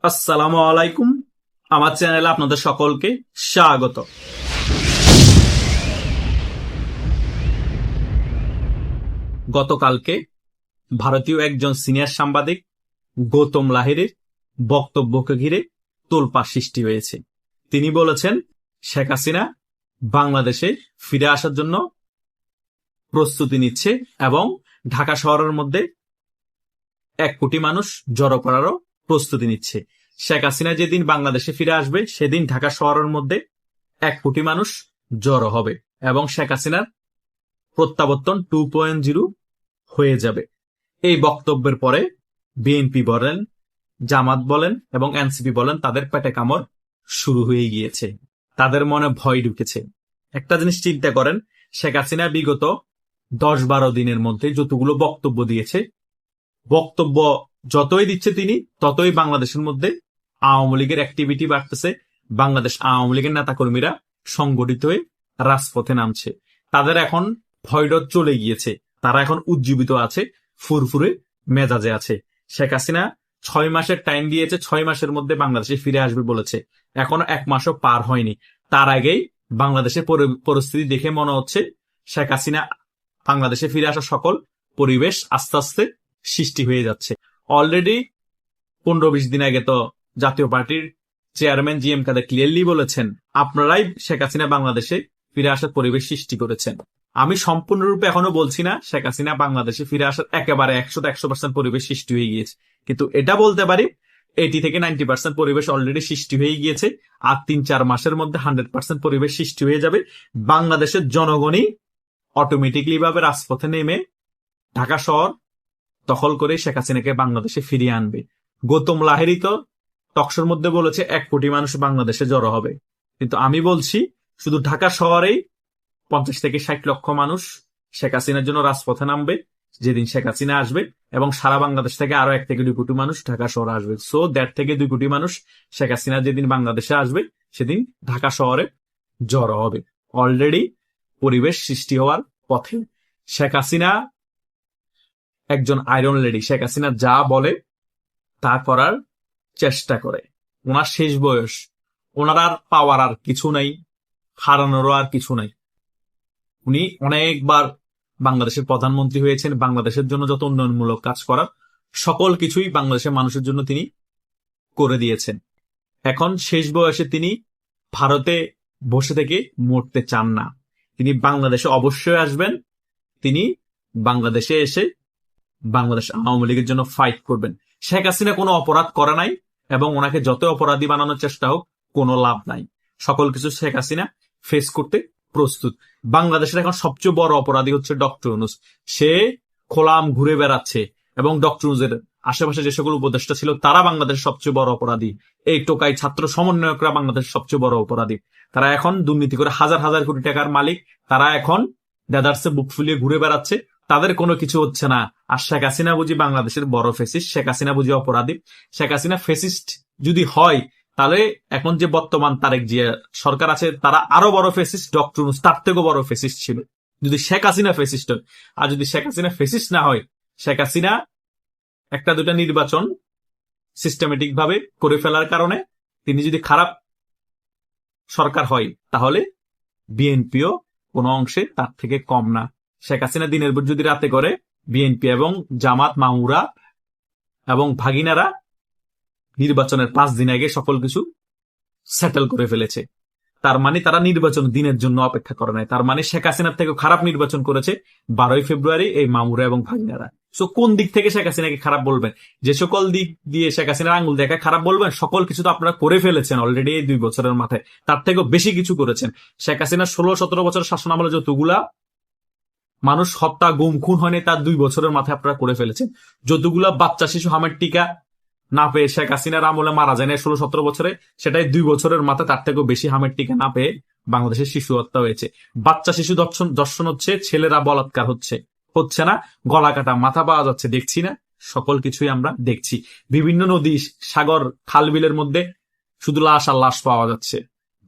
আসসালামু আলাইকুম। আমার চ্যানেলে আপনাদের সকলকে স্বাগত। গতকালকে ভারতীয় একজন সিনিয়র সাংবাদিক গৌতম লাহিড়ীর বক্তব্যকে ঘিরে তোলপাড় সৃষ্টি হয়েছে। তিনি বলেছেন শেখ হাসিনা বাংলাদেশে ফিরে আসার জন্য প্রস্তুতি নিচ্ছে এবং ঢাকা শহরের মধ্যে 1 কোটি মানুষ জড়ো করারও প্রস্তুতি নিচ্ছে। শেখ হাসিনা যেদিন বাংলাদেশে ফিরে আসবে সেদিন ঢাকা শহরের মধ্যে 1 কোটি মানুষ জড়ো হবে এবং শেখ হাসিনার প্রত্যাবর্তন 2.0 হয়ে যাবে। এই বক্তব্যের পরে বিএনপি বলেন, জামাত বলেন এবং এনসিপি বলেন তাদের পেটে কামড় শুরু হয়ে গিয়েছে, তাদের মনে ভয় ঢুকেছে। একটা জিনিস চিন্তা করেন, শেখ হাসিনা বিগত 10-12 দিনের মধ্যে যতগুলো বক্তব্য দিয়েছে, বক্তব্য যতই দিচ্ছে তিনি ততই বাংলাদেশের মধ্যে আওয়ামী লীগের অ্যাক্টিভিটি বাড়তেছে। বাংলাদেশ আওয়ামী লীগের নেতাকর্মীরা সংগঠিত হয়ে রাজপথে নামছে। তাদের এখন ভয়ডর চলে গিয়েছে, তারা এখন উজ্জীবিত আছে, ফুরফুরে মেজাজে আছে। শেখ হাসিনা 6 মাসের টাইম দিয়েছে, 6 মাসের মধ্যে বাংলাদেশে ফিরে আসবে বলেছে। এখনো 1 মাসও পার হয়নি। তার আগেই বাংলাদেশের পরিস্থিতি দেখে মনে হচ্ছে শেখ হাসিনা বাংলাদেশে ফিরে আসা সকল পরিবেশ আস্তে আস্তে সৃষ্টি হয়ে যাচ্ছে। অলরেডি 15-20 দিন আগে তো জাতীয় পার্টির চেয়ারম্যান জি এম কাদের ক্লিয়ারলি বলেছেন আপনারাই শেখ হাসিনা বাংলাদেশে ফিরে আসার পরিবেশ সৃষ্টি করেছেন। আমি সম্পূর্ণরূপে এখনো বলছি না শেখ হাসিনা বাংলাদেশে ফিরে আসার একেবারে 100% পরিবেশ সৃষ্টি হয়ে গিয়েছে, কিন্তু এটা বলতে পারি 80-90% পরিবেশ অলরেডি সৃষ্টি হয়ে গিয়েছে। আর 3-4 মাসের মধ্যে 100% পরিবেশ সৃষ্টি হয়ে যাবে। বাংলাদেশের জনগণই অটোমেটিকলি ভাবে রাজপথে নেমে ঢাকা শহর দখল করে শেখ হাসিনাকে বাংলাদেশে ফিরিয়ে আনবে। গৌতম লাহিড়ী তো টকশোর মধ্যে বলেছে 1 কোটি মানুষ বাংলাদেশে জড়ো হবে, কিন্তু আমি বলছি শুধু ঢাকা শহরেই 50-60 লক্ষ মানুষ শেখ হাসিনার জন্য রাজপথে নামবে যেদিন শেখ হাসিনা আসবে, এবং সারা বাংলাদেশ থেকে আরো 1-2 কোটি মানুষ ঢাকা শহরে আসবে। সো 1.5-2 কোটি মানুষ শেখ হাসিনা যেদিন বাংলাদেশে আসবে সেদিন ঢাকা শহরে জড়ো হবে। অলরেডি পরিবেশ সৃষ্টি হওয়ার পথে। শেখ হাসিনা একজন আয়রন লেডি। শেখ হাসিনা যা বলে তা করার চেষ্টা করে। ওনার শেষ বয়স, ওনার আর পাওয়ার আর কিছু নাই, হারানোরও আর কিছু নাই। উনি অনেকবার বাংলাদেশের প্রধানমন্ত্রী হয়েছেন। বাংলাদেশের জন্য যত উন্নয়নমূলক কাজ করার সকল কিছুই বাংলাদেশের মানুষের জন্য তিনি করে দিয়েছেন। এখন শেষ বয়সে তিনি ভারতে বসে থেকে মরতে চান না। তিনি বাংলাদেশে অবশ্যই আসবেন। তিনি বাংলাদেশে এসে বাংলাদেশ আওয়ামী লীগের জন্য ফাইট করবেন। শেখ হাসিনা কোনো অপরাধ করে নাই এবং ওনাকে যত অপরাধী বানানোর চেষ্টা হোক কোনো লাভ নাই। সকল কিছু শেখ হাসিনা ফেস করতে প্রস্তুত। বাংলাদেশের এখন সবচেয়ে বড় অপরাধী হচ্ছে ডক্টর ইউনূস। সে খোলাম ঘুরে বেড়াচ্ছে এবং ডক্টর ইউনূসের আশেপাশে যে সকল উপদেষ্টা ছিল তারা বাংলাদেশের সবচেয়ে বড় অপরাধী। এই টোকাই ছাত্র সমন্বয়করা বাংলাদেশের সবচেয়ে বড় অপরাধী। তারা এখন দুর্নীতি করে হাজার হাজার কোটি টাকার মালিক। তারা এখন দেদারসে বুক ফুলিয়ে ঘুরে বেড়াচ্ছে, তাদের কোনো কিছু হচ্ছে না। আর শেখ হাসিনা বুঝি বাংলাদেশের বড় ফেসিস্ট, শেখ হাসিনা বুঝি অপরাধী। শেখ হাসিনা ফেসিস্ট যদি হয় তাহলে এখন যে বর্তমান তারেক জিয়া সরকার আছে তারা আরো বড় ফেসিস্ট, ডক্টর ইউনূস তার থেকেও বড় ফেসিস্ট ছিল যদি শেখ হাসিনা ফেসিস্ট হয়। আর যদি শেখ হাসিনা ফেসিস্ট না হয়, শেখ হাসিনা 1-2টা নির্বাচন সিস্টেমেটিক ভাবে করে ফেলার কারণে তিনি যদি খারাপ সরকার হয় তাহলে বিএনপিও কোনো অংশে তার থেকে কম না। শেখ হাসিনা দিনের পর যদি রাতে করে, বিএনপি এবং জামাত মামুরা এবং ভাগিনারা নির্বাচনের 5 দিন আগে সকল কিছু সেটেল করে ফেলেছে। তার মানে তারা নির্বাচন দিনের জন্য অপেক্ষা করে নাই। তার মানে শেখ হাসিনার থেকে খারাপ নির্বাচন করেছে 12 ফেব্রুয়ারি এই মামুরা এবং ভাগিনারা। সো কোন দিক থেকে শেখ হাসিনাকে খারাপ বলবেন? যে সকল দিক দিয়ে শেখ হাসিনার আঙুল দেখা খারাপ বলবেন, সকল কিছু তো আপনারা করে ফেলেছেন অলরেডি এই 2 বছরের মাথায়। তার থেকেও বেশি কিছু করেছেন। শেখ হাসিনা 16-17 বছর শাসন আমলে যতগুলা মানুষ হত্যা গুম খুন হয়নি তার 2 বছরের মাথায় আপনারা করে ফেলেছেন। যতগুলা বাচ্চা শিশু হামের টিকা না পেয়ে শেখ হাসিনার আমলে মারা যায় না 16-17 বছরে, সেটাই 2 বছরের মাথায় তার থেকেও বেশি হামের টিকা না পেয়ে বাংলাদেশের শিশু হত্যা হয়েছে। বাচ্চা শিশু দর্শন হচ্ছে, ছেলেরা বলাৎকার হচ্ছে না, গলা কাটা মাথা পাওয়া যাচ্ছে, দেখছি না? সকল কিছুই আমরা দেখছি। বিভিন্ন নদী সাগর খাল বিলের মধ্যে শুধু লাশ আর লাশ পাওয়া যাচ্ছে।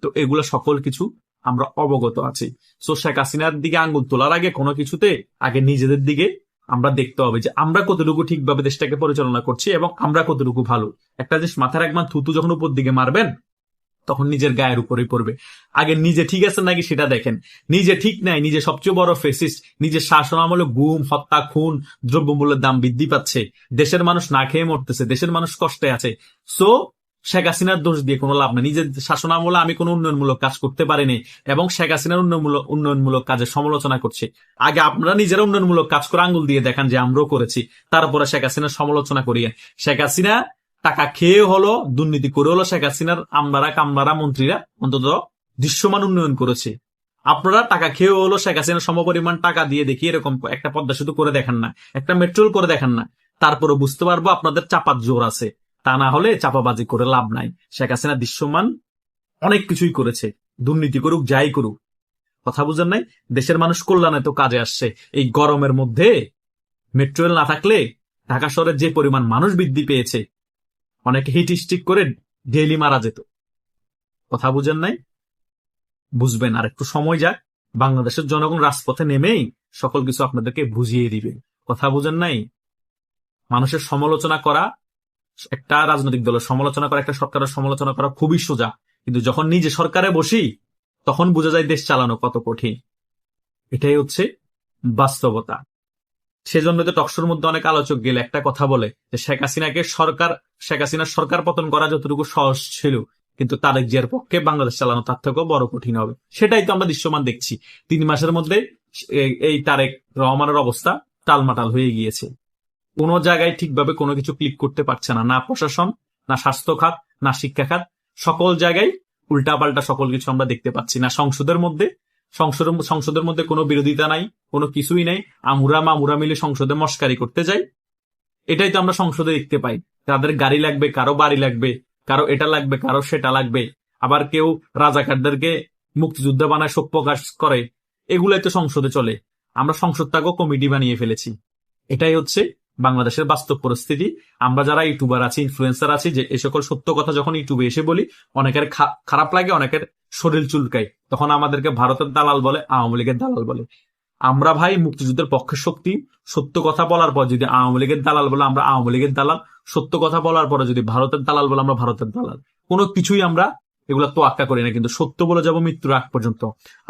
তো এগুলো সকল কিছু আমরা অবগত আছি। সো শেখ হাসিনার দিকে আঙ্গুল তোলার আগে কোনো কিছুতে আগে নিজেদের দিকে আমরা দেখতে হবে যে আমরা কতটুকু ঠিকভাবে দেশটাকে পরিচালনা করছি এবং আমরা কতটুকু ভালো। একটা জিনিস মাথায় রাখবেন, থুতু যখন উপর দিকে মারবেন তখন নিজের গায়ের উপরেই পড়বে। আগে নিজে ঠিক আছে নাকি সেটা দেখেন। নিজে ঠিক নাই, নিজে সবচেয়ে বড় ফেসিস্ট, নিজের শাসন আমলে গুম, হত্যা, খুন, দ্রব্যমূল্যের দাম বৃদ্ধি পাচ্ছে, দেশের মানুষ না খেয়ে মরতেছে, দেশের মানুষ কষ্টে আছে। সো শেখ হাসিনার দোষ দিয়ে কোনো লাভ নেই। নিজের শাসন আমলে আমি কোনো উন্নয়নমূলক কাজ করতে পারিনি এবং শেখ হাসিনার উন্নয়নমূলক কাজের সমালোচনা করছে। আগে আপনারা নিজেরা উন্নয়নমূলক কাজ করে আঙ্গুল দিয়ে দেখান যে আমরাও করেছি, তারপরে শেখ হাসিনার সমালোচনা করিয়ে। শেখ হাসিনা টাকা খেয়ে হলো, দুর্নীতি করে হলো শেখ হাসিনার আমলারা কামলারা মন্ত্রীরা অন্তত দৃশ্যমান উন্নয়ন করেছে। আপনারা টাকা খেয়ে হলো শেখ হাসিনার সমপরিমাণ টাকা দিয়ে দেখি এরকম একটা পদ্মা সেতু করে দেখান না, একটা মেট্রোল করে দেখান না, তারপরে বুঝতে পারবো আপনাদের চাপার জোর আছে। তা না হলে চাপাবাজি করে লাভ নাই। শেখ হাসিনা দৃশ্যমান অনেক কিছুই করেছে, দুর্নীতি করুক যাই করুক, কথা বুঝেন নাই? দেশের মানুষ কল্যাণে তো কাজে আসছে। এই গরমের মধ্যে মেট্রো রেল না থাকলে ঢাকা শহরের যে পরিমাণ মানুষ বৃদ্ধি পেয়েছে, অনেকে হিট স্ট্রিক করে ডেইলি মারা যেত। কথা বুঝেন নাই? বুঝবেন, আর একটু সময় যাক, বাংলাদেশের জনগণ রাজপথে নেমেই সকল কিছু আপনাদেরকে বুঝিয়ে দিবে। কথা বুঝেন নাই? মানুষের সমালোচনা করা, একটা রাজনৈতিক দলের সমালোচনা করা, একটা সরকারের সমালোচনা করা খুবই সোজা, কিন্তু যখন নিজে সরকারে বসি তখন বোঝা যায় দেশ চালানো কত কঠিন। এটাই হচ্ছে বাস্তবতা। সেজন্য তো টকশোর মধ্যে অনেক আলোচক গেলে একটা কথা বলে যে শেখ হাসিনার সরকার পতন করা যতটুকু সহজ ছিল, কিন্তু তারেক জিয়ার পক্ষে বাংলাদেশ চালানো তার থেকেও বড় কঠিন হবে। সেটাই তো আমরা দৃশ্যমান দেখছি। 3 মাসের মধ্যে এই তারেক রহমানের অবস্থা টালমাটাল হয়ে গিয়েছে। কোনো জায়গায় ঠিকভাবে কোনো কিছু ক্লিক করতে পারছে না, না প্রশাসন, না স্বাস্থ্য খাত, না শিক্ষা খাত, সকল জায়গায় উল্টাপাল্টা সকল কিছু আমরা দেখতে পাচ্ছি। না সংসদের মধ্যে কোনো বিরোধিতা নাই, কোনো কিছুই নাই, আমুরা মামুরা মিলে সংসদে মস্কারি করতে যাই। এটাই তো আমরা সংসদে দেখতে পাই। তাদের গাড়ি লাগবে, কারো বাড়ি লাগবে, কারো এটা লাগবে, কারো সেটা লাগবে, আবার কেউ রাজাকারদেরকে মুক্তিযোদ্ধা বানায় শোক প্রকাশ করে। এগুলাই তো সংসদে চলে। আমরা সংসদটাকেও কমিটি বানিয়ে ফেলেছি। এটাই হচ্ছে বাংলাদেশের বাস্তব পরিস্থিতি। আমরা যারা ইউটিউবার আছি, ইনফ্লুয়েন্সার আছি, যে এই সকল সত্য কথা যখন ইউটিউবে এসে বলি, অনেকের খারাপ লাগে, অনেকের শরীর চুলকায়, তখন আমাদেরকে ভারতের দালাল বলে, আওয়ামী লীগের দালাল বলে। আমরা ভাই মুক্তিযুদ্ধের পক্ষের শক্তি। সত্য কথা বলার পর যদি আওয়ামী লীগের দালাল বলে, আমরা আওয়ামী লীগের দালাল। সত্য কথা বলার পরে যদি ভারতের দালাল বলে, আমরা ভারতের দালাল। কোনো কিছুই আমরা এগুলা তো আক্কা করি না, কিন্তু সত্য বলে যাব মৃত্যুর আগ পর্যন্ত।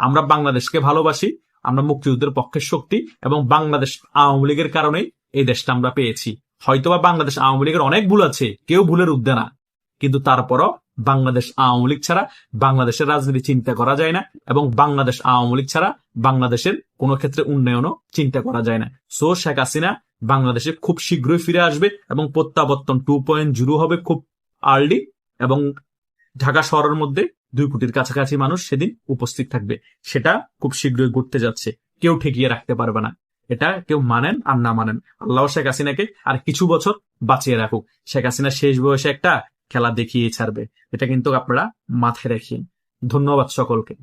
আমরা বাংলাদেশকে ভালোবাসি, আমরা মুক্তিযুদ্ধের পক্ষের শক্তি, এবং বাংলাদেশ আওয়ামী লীগের কারণে এই দেশটা আমরা পেয়েছি। হয়তোবা বাংলাদেশ আওয়ামী লীগের অনেক ভুল আছে, কেউ ভুলের ঊর্ধ্বে না, কিন্তু তারপরও বাংলাদেশ আওয়ামী লীগ ছাড়া বাংলাদেশের রাজনীতি চিন্তা করা যায় না, এবং বাংলাদেশ আওয়ামী লীগ ছাড়া বাংলাদেশের কোনো ক্ষেত্রে উন্নয়নও চিন্তা করা যায় না। সো শেখ হাসিনা বাংলাদেশে খুব শীঘ্রই ফিরে আসবে এবং প্রত্যাবর্তন 2.0 হবে খুব আর্লি, এবং ঢাকা শহরের মধ্যে 2 কোটির কাছাকাছি মানুষ সেদিন উপস্থিত থাকবে। সেটা খুব শীঘ্রই ঘটতে যাচ্ছে, কেউ ঠেকিয়ে রাখতে পারবে না। এটা কেউ মানেন আর না মানেন, আল্লাহ শেখ হাসিনাকে আর কিছু বছর বাঁচিয়ে রাখুক। শেখ হাসিনা শেষ বয়সে একটা খেলা দেখিয়ে ছাড়বে, এটা কিন্তু আপনারা মাথায় রাখিয়ে। ধন্যবাদ সকলকে।